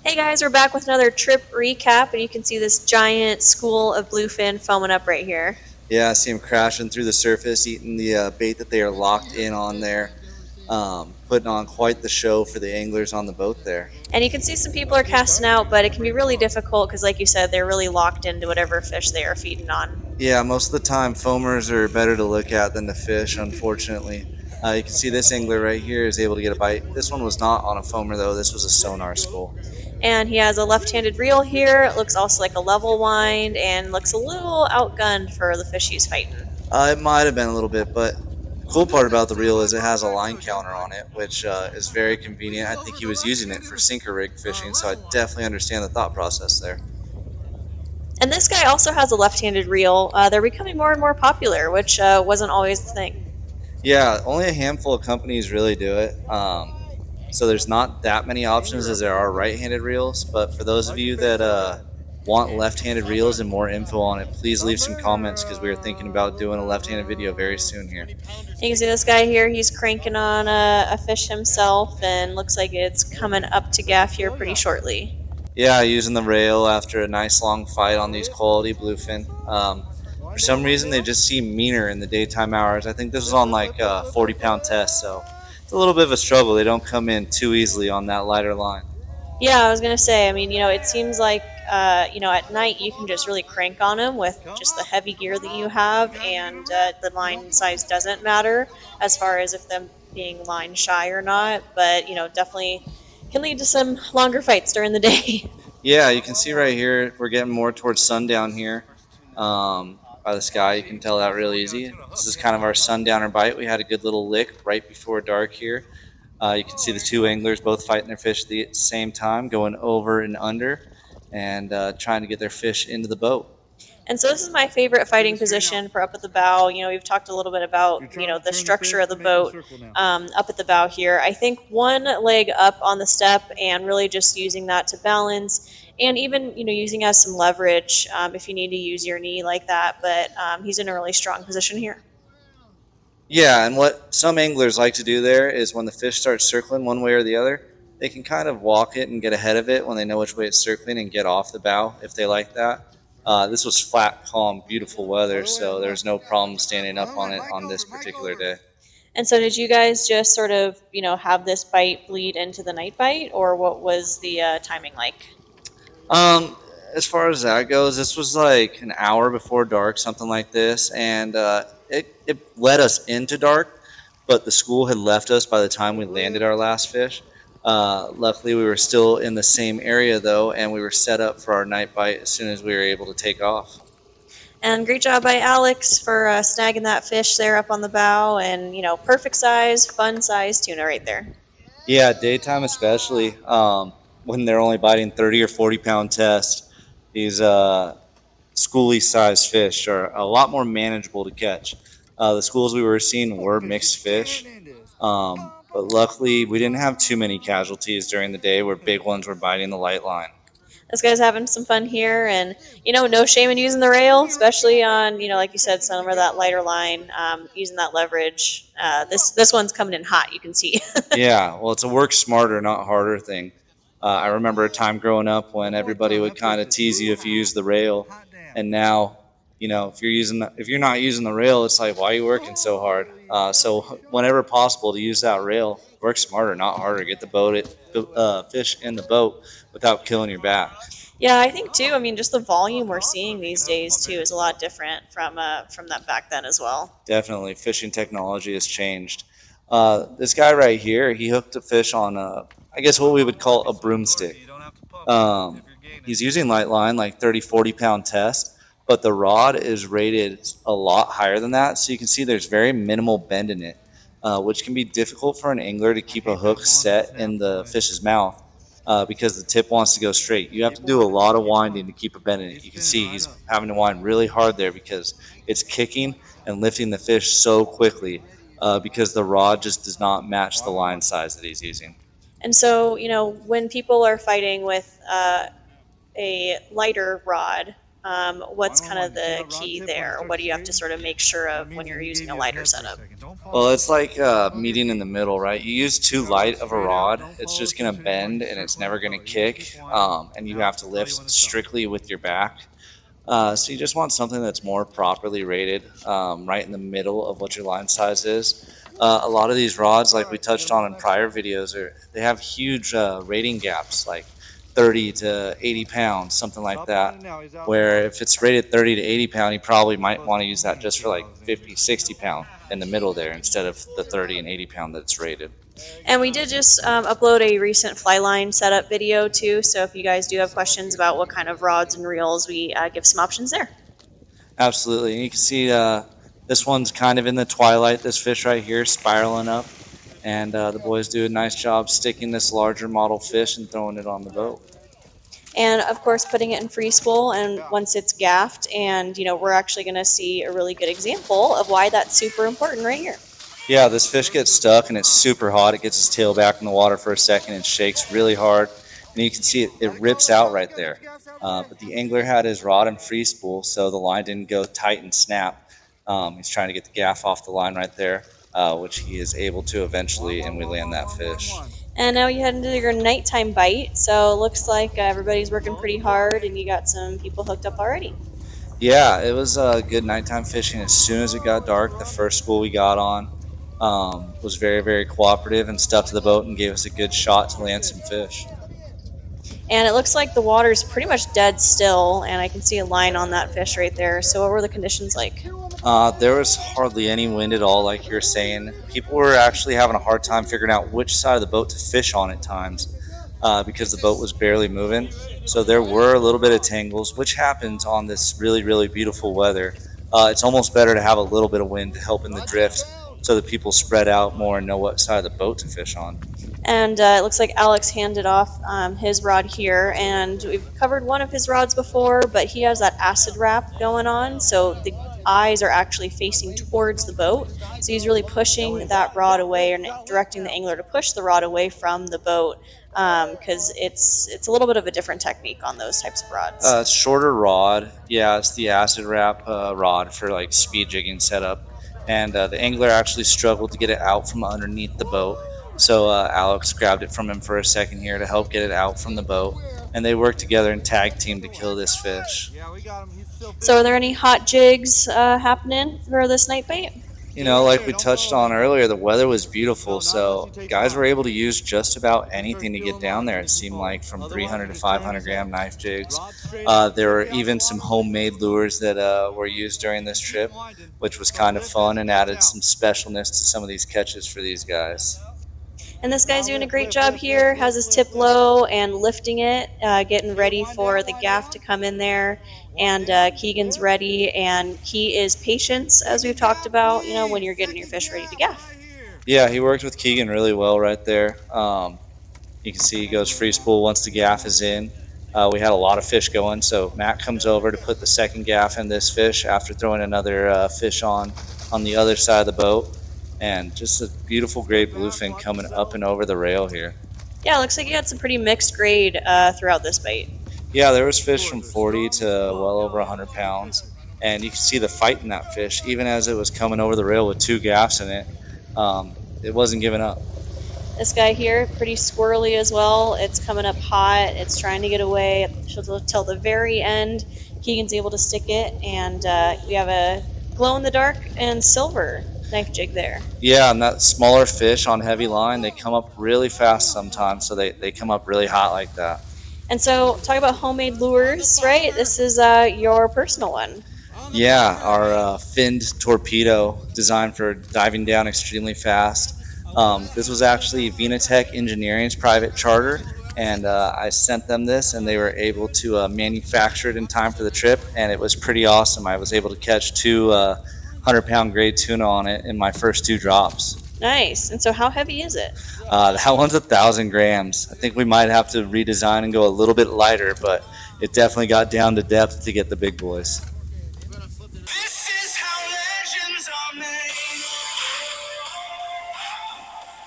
Hey guys, we're back with another trip recap, and you can see this giant school of bluefin foaming up right here. Yeah, I see them crashing through the surface, eating the bait that they are locked in on there, putting on quite the show for the anglers on the boat there. And you can see some people are casting out, but it can be really difficult because, like you said, they're really locked into whatever fish they are feeding on. Yeah, most of the time, foamers are better to look at than to fish, unfortunately. You can see this angler right here is able to get a bite. This one was not on a foamer, though. This was a sonar school. And he has a left-handed reel here. It looks also like a level wind, and looks a little outgunned for the fish he's fighting. It might have been a little bit, but the cool part about the reel is it has a line counter on it, which is very convenient. I think he was using it for sinker rig fishing, so I definitely understand the thought process there. And this guy also has a left-handed reel. They're becoming more and more popular, which wasn't always the thing. Yeah, only a handful of companies really do it. So there's not that many options as there are right-handed reels. But for those of you that want left-handed reels and more info on it, please leave some comments because we are thinking about doing a left-handed video very soon here. You can see this guy here, he's cranking on a fish himself, and looks like it's coming up to gaff here pretty shortly. Yeah, using the rail after a nice long fight on these quality bluefin. For some reason, they just seem meaner in the daytime hours. I think this was on like a 40-pound test, so it's a little bit of a struggle. They don't come in too easily on that lighter line. Yeah, I was gonna say, I mean, it seems like, at night you can just really crank on them with just the heavy gear that you have, and the line size doesn't matter as far as if them being line shy or not, but, definitely can lead to some longer fights during the day. Yeah, you can see right here, we're getting more towards sundown here. By the sky, you can tell that real easy. This is kind of our sundowner bite. We had a good little lick right before dark here. You can see the two anglers both fighting their fish at the same time, going over and under, and trying to get their fish into the boat. And so this is my favorite fighting position for up at the bow. We've talked a little bit about, the structure of the boat up at the bow here. I think one leg up on the step and really just using that to balance, and even, using as some leverage if you need to use your knee like that. But he's in a really strong position here. Yeah, and what some anglers like to do there is when the fish starts circling one way or the other, they can kind of walk it and get ahead of it when they know which way it's circling and get off the bow if they like that. This was flat, calm, beautiful weather, so there's no problem standing up on it on this particular day. And so did you guys just sort of, have this bite bleed into the night bite, or what was the timing like? Um, as far as that goes, this was like an hour before dark, something like this, and it led us into dark, but the school had left us by the time we landed our last fish. Luckily, we were still in the same area though, and we were set up for our night bite as soon as we were able to take off. And great job by Alex for snagging that fish there up on the bow, and perfect size, fun size tuna right there. Yeah, daytime especially, when they're only biting 30 or 40-pound tests, these schoolie sized fish are a lot more manageable to catch. The schools we were seeing were mixed fish, but luckily we didn't have too many casualties during the day where big ones were biting the light line. This guy's having some fun here, and no shame in using the rail, especially on like you said, some of that lighter line, using that leverage. This one's coming in hot. You can see. Yeah, well, it's a work smarter, not harder thing. I remember a time growing up when everybody would kind of tease you if you used the rail, and now, if you're not using the rail, it's like, why are you working so hard? So whenever possible, to use that rail, work smarter, not harder. Get the fish in the boat without killing your back. Yeah, I think too. I mean, just the volume we're seeing these days too is a lot different from that back then as well. Definitely, fishing technology has changed. This guy right here, he hooked a fish on I guess what we would call a broomstick. Um, he's using light line, like 30, 40-pound test, but the rod is rated a lot higher than that. So you can see there's very minimal bend in it, which can be difficult for an angler to keep a hook set in the fish's mouth because the tip wants to go straight. You have to do a lot of winding to keep a bend in it. You can see he's having to wind really hard there because it's kicking and lifting the fish so quickly because the rod just does not match the line size that he's using. And so when people are fighting with a lighter rod, What's kind of the key there? What do you have to sort of make sure of when you're using a lighter setup? Well, it's like meeting in the middle, right? You use too light of a rod, it's just going to bend and it's never going to kick, and you have to lift strictly with your back. So you just want something that's more properly rated, right in the middle of what your line size is. A lot of these rods, like we touched on in prior videos, they have huge rating gaps, like 30 to 80 pounds, something like that. Where if it's rated 30 to 80 pound, you probably might want to use that just for like 50, 60 pound in the middle there instead of the 30 and 80 pound that's rated. And we did just upload a recent fly line setup video too, so if you guys do have questions about what kind of rods and reels, we give some options there. Absolutely. And you can see this one's kind of in the twilight, this fish right here spiraling up, and the boys do a nice job sticking this larger model fish and throwing it on the boat. And of course putting it in free spool, and once it's gaffed, and we're actually going to see a really good example of why that's super important right here. Yeah, this fish gets stuck and it's super hot. It gets its tail back in the water for a second and shakes really hard. And you can see it rips out right there. But the angler had his rod in free spool, so the line didn't go tight and snap. He's trying to get the gaff off the line right there, which he is able to eventually, and we land that fish. And now you head into your nighttime bite, so it looks like everybody's working pretty hard and you got some people hooked up already. Yeah, it was good nighttime fishing. As soon as it got dark, the first school we got on was very, very cooperative and stuck to the boat and gave us a good shot to land some fish. And it looks like the water's pretty much dead still, and I can see a line on that fish right there. So what were the conditions like? There was hardly any wind at all, like you're saying. People were actually having a hard time figuring out which side of the boat to fish on at times because the boat was barely moving. So there were a little bit of tangles, which happens on this really, really beautiful weather. It's almost better to have a little bit of wind to help in the drift so that people spread out more and know what side of the boat to fish on. And it looks like Alex handed off his rod here, and we've covered one of his rods before, but he has that acid wrap going on, so the eyes are actually facing towards the boat. So he's really pushing that rod away and directing the angler to push the rod away from the boat, because it's a little bit of a different technique on those types of rods. Shorter rod, yeah, it's the acid wrap rod for like speed jigging setup, and the angler actually struggled to get it out from underneath the boat. So Alex grabbed it from him for a second here to help get it out from the boat, and they worked together and tag team to kill this fish. So are there any hot jigs happening for this night bait? Like we touched on earlier, the weather was beautiful, so guys were able to use just about anything to get down there. It seemed like from 300 to 500 gram knife jigs. There were even some homemade lures that were used during this trip, which was kind of fun and added some specialness to some of these catches for these guys. And this guy's doing a great job here, has his tip low and lifting it, getting ready for the gaff to come in there. And Keegan's ready, and he is patience, as we've talked about, when you're getting your fish ready to gaff. Yeah, he worked with Keegan really well right there. You can see he goes free spool once the gaff is in. We had a lot of fish going, so Matt comes over to put the second gaff in this fish after throwing another fish on the other side of the boat. And just a beautiful great bluefin coming up and over the rail here. Yeah, it looks like you had some pretty mixed grade throughout this bait. Yeah, there was fish from 40 to well over 100 pounds. And you can see the fight in that fish. Even as it was coming over the rail with two gaffs in it, it wasn't giving up. This guy here, pretty squirrely as well. It's coming up hot. It's trying to get away till the very end. Keegan's able to stick it, and we have a glow-in-the-dark and silver knife jig there. Yeah, and that smaller fish on heavy line, they come up really fast sometimes, so they come up really hot like that. And so, talk about homemade lures, right? This is your personal one. Yeah, our finned torpedo designed for diving down extremely fast. This was actually Venatech Engineering's private charter, and I sent them this, and they were able to manufacture it in time for the trip, and it was pretty awesome. I was able to catch two 100-pound grade tuna on it in my first two drops. Nice. And so how heavy is it? That one's 1,000 grams. I think we might have to redesign and go a little bit lighter, but it definitely got down to depth to get the big boys.